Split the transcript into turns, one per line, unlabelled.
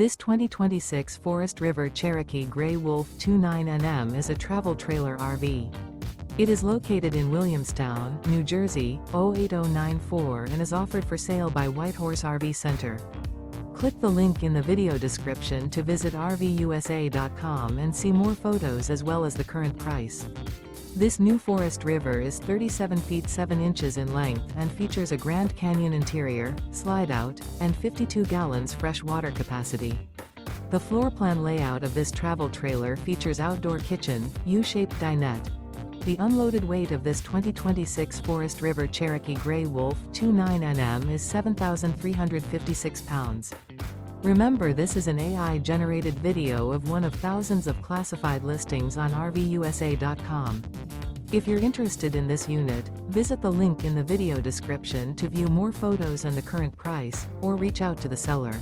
This 2026 Forest River Cherokee Grey Wolf 29NM is a travel trailer RV. It is located in Williamstown, New Jersey, 08094 and is offered for sale by Whitehorse RV Center. Click the link in the video description to visit RVUSA.com and see more photos as well as the current price. This new Forest River is 37 feet 7 inches in length and features a Grand Canyon interior, slide-out, and 52 gallons fresh water capacity. The floor plan layout of this travel trailer features outdoor kitchen, U-shaped dinette. The unloaded weight of this 2026 Forest River Cherokee Grey Wolf 29NM is 7,356 pounds. Remember, this is an AI-generated video of one of thousands of classified listings on RVUSA.com. If you're interested in this unit, visit the link in the video description to view more photos and the current price, or reach out to the seller.